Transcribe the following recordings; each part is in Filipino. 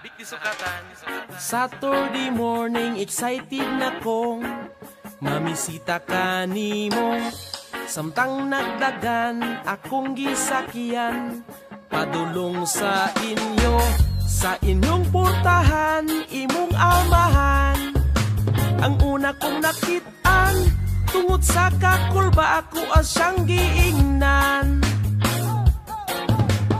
Big di sukatan. Saturday morning, excited na kong mamisita ka nimo. Samtang nagdagan, akong gisakyan padulong sa inyo. Sa inyong portahan, imong amahan. Ang una kong nakitaan, tungod sa kakulba ako asyang giingnan.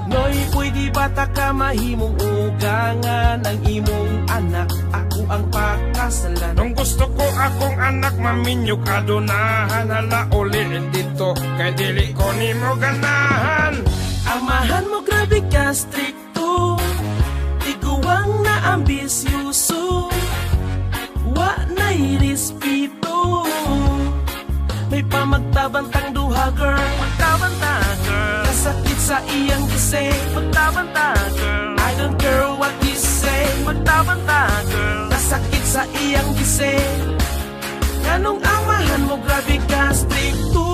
Noy, pwede bata ka mahimong ugangan. Ang imong anak, ako ang pakasalan. Nung gusto ko akong anak, maminyo kadunahan. Hala uliin dito, kay dili ko ni mo ganahan. Amahan mo grabe ka, stricto. Tiguang na ambisyuso. Wa na'y respeto. May pamagtabantang duha, girl. Magtabanta, girl. Kasakit sa iyang gise. Magtabanta, girl. I don't care what you say. Magtabanta, girl. Kasakit sa iyang gise. Ganong amahan mo grabe ka, stricto.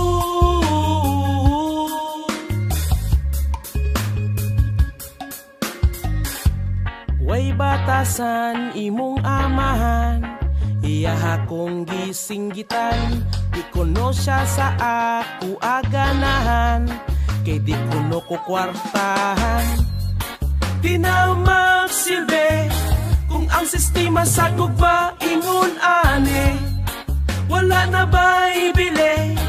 Way batasan imong amahan. Iyaha kong gisinggitan. Di kuno siya sa ako aganahan. Kay di kuno ko kwartahan. Di na magsilbi kung ang sistema sa gugba ingon ani. Wala na ba ibili?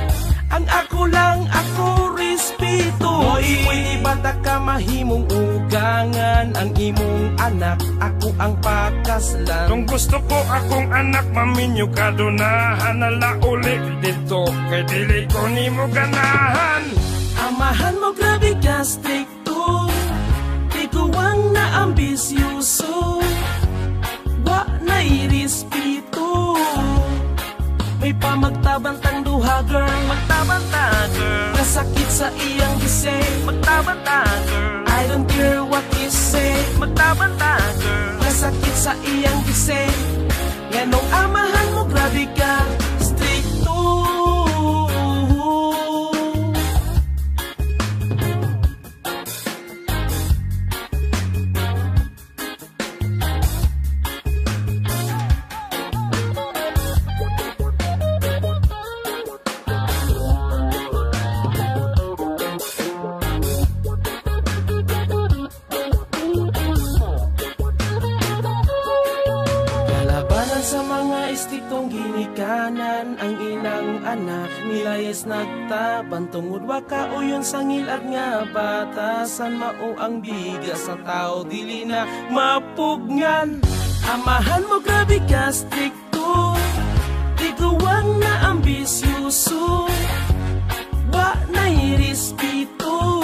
Ang ako lang ako respeto. Pwede bata ka mahimong ugangan. Ang imong anak, ako ang pakaslan. Nung gusto ko akong anak, maminyo kadunahan. Hala ulit dito, kay dili ko ni mo ganahan. Amahan mo grabe ka, stricto. Tiguang na ambisyuso. Wa na'y respeto. May pamagtabantang duha, girl. Magtabanta, girl. Kasakit sa iyang gise. Magtabanta, girl. I don't care what you say. Magtabanta, girl. Kasakit sa iyang gise. Yanong amahan mo grabe ka, stricto. Sa mga istiktong ginikanan, ang inang anak nila yes nagtaban. Tungod waka o yun sa ngilad nga batasan. Mao ang bigas sa tao dili na mapugnan. Amahan mo grabe ka, stricto. Tiguang na ambisyuso. Wa na'y respeto.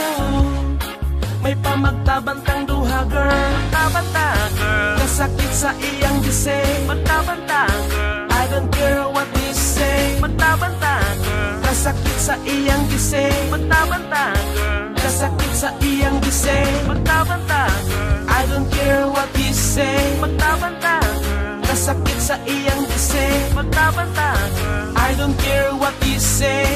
May pamagtabantang duha, girl. Magtabanta, girl. Kasakit sa iyang gise. Magtabanta, girl. I don't care what you say. Magtabanta, girl. Kasakit sa iyang gise. Magtabanta, girl. Kasakit sa iyang gise. Magtabanta, girl. I don't care what you say. Magtabanta, girl. Kasakit sa iyang gise. Magtabanta, girl. I don't care what you say.